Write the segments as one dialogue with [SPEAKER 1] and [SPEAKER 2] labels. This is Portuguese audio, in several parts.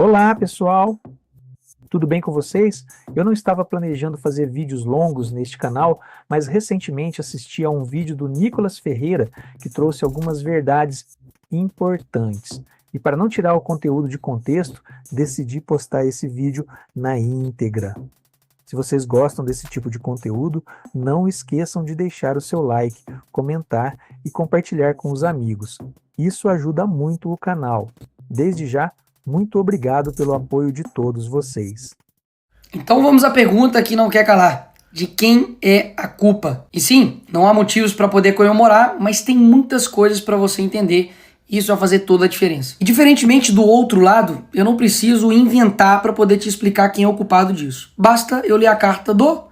[SPEAKER 1] Olá, pessoal! Tudo bem com vocês? Eu não estava planejando fazer vídeos longos neste canal, mas recentemente assisti a um vídeo do Nicolas Ferreira que trouxe algumas verdades importantes. E para não tirar o conteúdo de contexto, decidi postar esse vídeo na íntegra. Se vocês gostam desse tipo de conteúdo, não esqueçam de deixar o seu like, comentar e compartilhar com os amigos. Isso ajuda muito o canal. Desde já, muito obrigado pelo apoio de todos vocês.
[SPEAKER 2] Então vamos à pergunta que não quer calar. De quem é a culpa? E sim, não há motivos para poder comemorar, mas tem muitas coisas para você entender. Isso vai fazer toda a diferença. E diferentemente do outro lado, eu não preciso inventar para poder te explicar quem é o culpado disso. Basta eu ler a carta do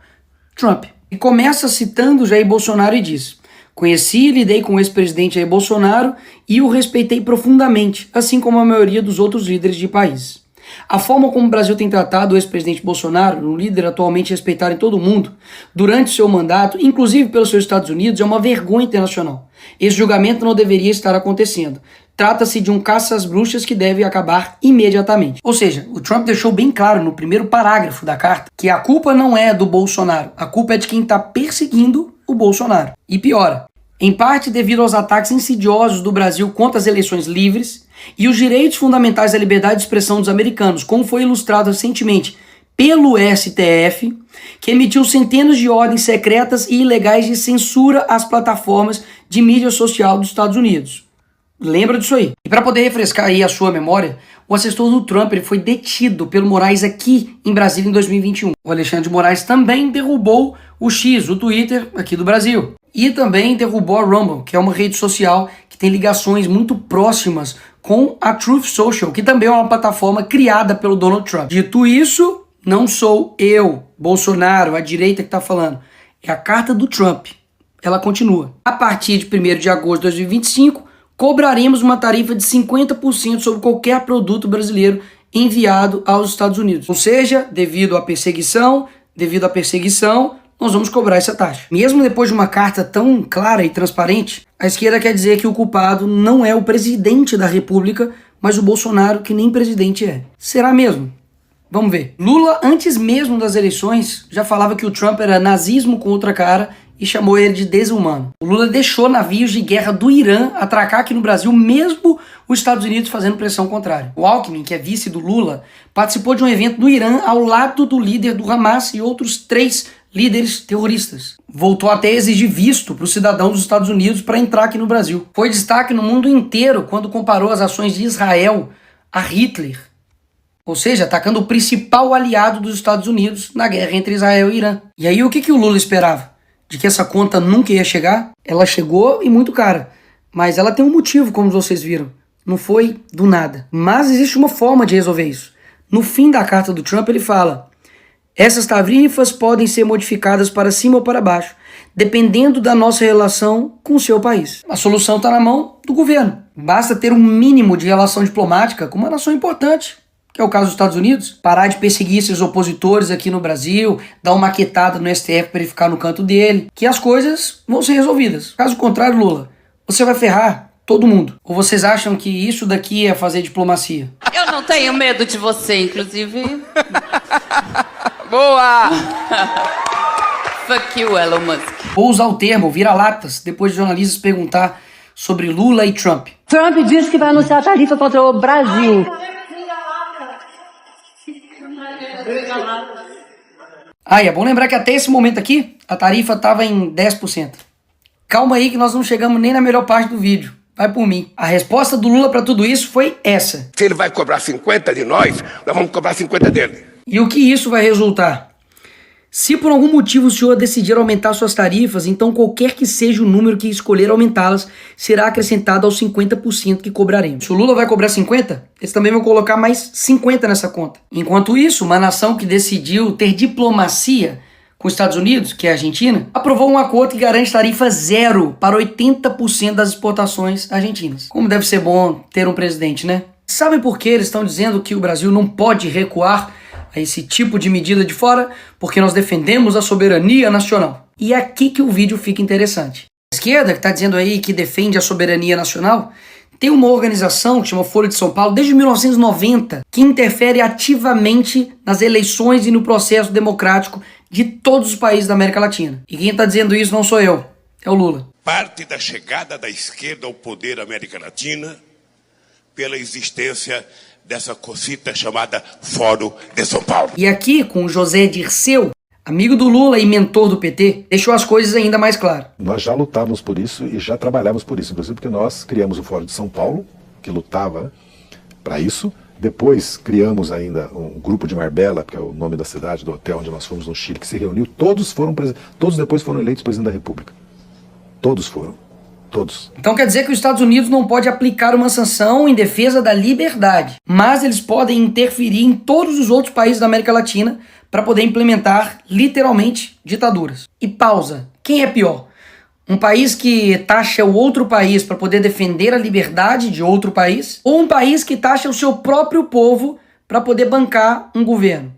[SPEAKER 2] Trump. E começa citando Jair Bolsonaro e diz: conheci e lidei com o ex-presidente Jair Bolsonaro e o respeitei profundamente, assim como a maioria dos outros líderes de países. A forma como o Brasil tem tratado o ex-presidente Bolsonaro, um líder atualmente respeitado em todo o mundo, durante seu mandato, inclusive pelos seus Estados Unidos, é uma vergonha internacional. Esse julgamento não deveria estar acontecendo. Trata-se de um caça às bruxas que deve acabar imediatamente. Ou seja, o Trump deixou bem claro no primeiro parágrafo da carta que a culpa não é do Bolsonaro, a culpa é de quem está perseguindo o Bolsonaro. E piora, em parte devido aos ataques insidiosos do Brasil contra as eleições livres e os direitos fundamentais da liberdade de expressão dos americanos, como foi ilustrado recentemente pelo STF, que emitiu centenas de ordens secretas e ilegais de censura às plataformas de mídia social dos Estados Unidos. Lembra disso aí? E para poder refrescar aí a sua memória, o assessor do Trump ele foi detido pelo Moraes aqui em Brasília em 2021. O Alexandre de Moraes também derrubou o X, o Twitter, aqui do Brasil. E também derrubou a Rumble, que é uma rede social que tem ligações muito próximas com a Truth Social, que também é uma plataforma criada pelo Donald Trump. Dito isso, não sou eu, Bolsonaro, a direita que está falando. É a carta do Trump. Ela continua. A partir de 1º de agosto de 2025, cobraremos uma tarifa de 50% sobre qualquer produto brasileiro enviado aos Estados Unidos. Ou seja, devido à perseguição, nós vamos cobrar essa taxa. Mesmo depois de uma carta tão clara e transparente, a esquerda quer dizer que o culpado não é o presidente da República, mas o Bolsonaro, que nem presidente é. Será mesmo? Vamos ver. Lula, antes mesmo das eleições, já falava que o Trump era nazismo com outra cara e chamou ele de desumano. O Lula deixou navios de guerra do Irã atracar aqui no Brasil, mesmo os Estados Unidos fazendo pressão contrária. O Alckmin, que é vice do Lula, participou de um evento no Irã ao lado do líder do Hamas e outros 3 líderes terroristas. Voltou até a exigir visto para o cidadão dos Estados Unidos para entrar aqui no Brasil. Foi destaque no mundo inteiro quando comparou as ações de Israel a Hitler. Ou seja, atacando o principal aliado dos Estados Unidos na guerra entre Israel e Irã. E aí o que o Lula esperava? De que essa conta nunca ia chegar? Ela chegou e muito cara. Mas ela tem um motivo, como vocês viram. Não foi do nada. Mas existe uma forma de resolver isso. No fim da carta do Trump ele fala: essas tarifas podem ser modificadas para cima ou para baixo, dependendo da nossa relação com o seu país. A solução está na mão do governo. Basta ter um mínimo de relação diplomática com uma nação importante, que é o caso dos Estados Unidos, parar de perseguir seus opositores aqui no Brasil, dar uma maquetada no STF para ele ficar no canto dele, que as coisas vão ser resolvidas. Caso contrário, Lula, você vai ferrar todo mundo. Ou vocês acham que isso daqui é fazer diplomacia?
[SPEAKER 3] Eu não tenho medo de você, inclusive.
[SPEAKER 4] Boa!
[SPEAKER 3] Fuck you, Elon Musk.
[SPEAKER 2] Vou usar o termo vira-latas depois de jornalistas perguntar sobre Lula e Trump.
[SPEAKER 5] Trump disse que vai anunciar a tarifa contra o Brasil.
[SPEAKER 2] Ah, e é bom lembrar que até esse momento aqui, a tarifa estava em 10%. Calma aí que nós não chegamos nem na melhor parte do vídeo. Vai por mim. A resposta do Lula para tudo isso foi essa.
[SPEAKER 4] Se ele vai cobrar 50 de nós vamos cobrar 50 dele.
[SPEAKER 2] E o que isso vai resultar? Se por algum motivo o senhor decidir aumentar suas tarifas, então qualquer que seja o número que escolher aumentá-las, será acrescentado aos 50% que cobraremos. Se o Lula vai cobrar 50, eles também vão colocar mais 50 nessa conta. Enquanto isso, uma nação que decidiu ter diplomacia com os Estados Unidos, que é a Argentina, aprovou um acordo que garante tarifa zero para 80% das exportações argentinas. Como deve ser bom ter um presidente, né? Sabe por que eles estão dizendo que o Brasil não pode recuar a esse tipo de medida de fora? Porque nós defendemos a soberania nacional. E é aqui que o vídeo fica interessante. A esquerda, que está dizendo aí que defende a soberania nacional, Tem uma organização que chama Folha de São Paulo, desde 1990, que interfere ativamente nas eleições e no processo democrático de todos os países da América Latina. E quem está dizendo isso não sou eu, é o Lula.
[SPEAKER 4] Parte da chegada da esquerda ao poder na América Latina pela existência dessa cosita chamada Fórum de São Paulo.
[SPEAKER 2] E aqui, com o José Dirceu, amigo do Lula e mentor do PT, deixou as coisas ainda mais claras.
[SPEAKER 6] Nós já lutávamos por isso e já trabalhávamos por isso, inclusive porque nós criamos o Fórum de São Paulo, que lutava para isso. Depois criamos ainda um grupo de Marbella, que é o nome da cidade, do hotel onde nós fomos no Chile, que se reuniu. Todos depois foram eleitos presidente da República. Todos foram. Todos.
[SPEAKER 2] Então quer dizer que os Estados Unidos não pode aplicar uma sanção em defesa da liberdade, mas eles podem interferir em todos os outros países da América Latina para poder implementar, literalmente, ditaduras. E pausa. Quem é pior? Um país que taxa o outro país para poder defender a liberdade de outro país? Ou um país que taxa o seu próprio povo para poder bancar um governo?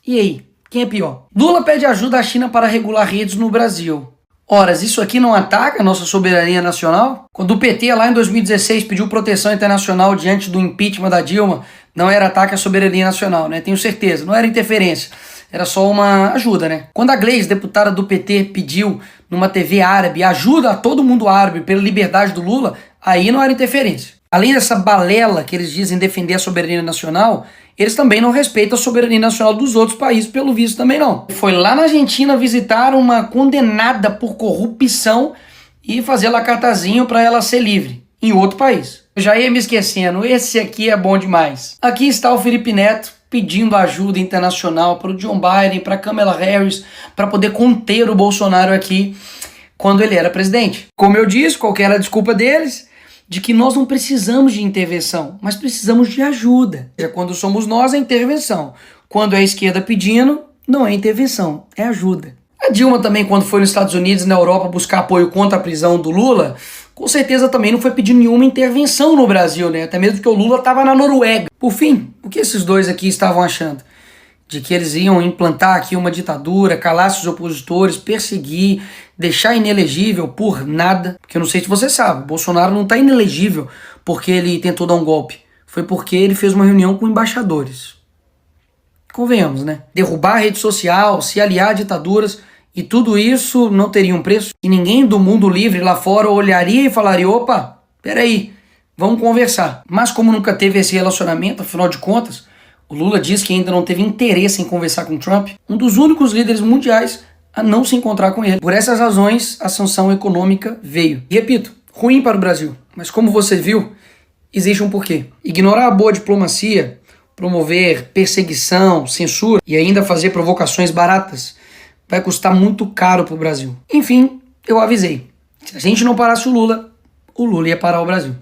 [SPEAKER 2] E aí? Quem é pior? Lula pede ajuda à China para regular redes no Brasil. Ora, isso aqui não ataca a nossa soberania nacional? Quando o PT lá em 2016 pediu proteção internacional diante do impeachment da Dilma, não era ataque à soberania nacional, né? Tenho certeza, não era interferência, era só uma ajuda, né? Quando a Gleisi, deputada do PT, pediu numa TV árabe ajuda a todo mundo árabe pela liberdade do Lula, aí não era interferência. Além dessa balela que eles dizem defender a soberania nacional, eles também não respeitam a soberania nacional dos outros países, pelo visto também não. Foi lá na Argentina visitar uma condenada por corrupção e fazer lá cartazinho para ela ser livre, em outro país. Eu já ia me esquecendo, esse aqui é bom demais. Aqui está o Felipe Neto pedindo ajuda internacional para o John Biden, para Kamala Harris, para poder conter o Bolsonaro aqui quando ele era presidente. Como eu disse, qual que era a desculpa deles? De que nós não precisamos de intervenção, mas precisamos de ajuda. Quando somos nós, é intervenção. Quando é a esquerda pedindo, não é intervenção, é ajuda. A Dilma também, quando foi nos Estados Unidos e na Europa buscar apoio contra a prisão do Lula, com certeza também não foi pedindo nenhuma intervenção no Brasil, né? Até mesmo porque o Lula estava na Noruega. Por fim, o que esses dois aqui estavam achando? De que eles iam implantar aqui uma ditadura, calar seus opositores, perseguir, deixar inelegível por nada. Porque eu não sei se você sabe, Bolsonaro não está inelegível porque ele tentou dar um golpe. Foi porque ele fez uma reunião com embaixadores. Convenhamos, né? Derrubar a rede social, se aliar a ditaduras, e tudo isso não teria um preço. E ninguém do mundo livre lá fora olharia e falaria, opa, peraí, vamos conversar. Mas como nunca teve esse relacionamento, afinal de contas, o Lula diz que ainda não teve interesse em conversar com Trump, um dos únicos líderes mundiais a não se encontrar com ele. Por essas razões, a sanção econômica veio. E repito, ruim para o Brasil. Mas como você viu, existe um porquê. Ignorar a boa diplomacia, promover perseguição, censura e ainda fazer provocações baratas vai custar muito caro para o Brasil. Enfim, eu avisei. Se a gente não parasse o Lula ia parar o Brasil.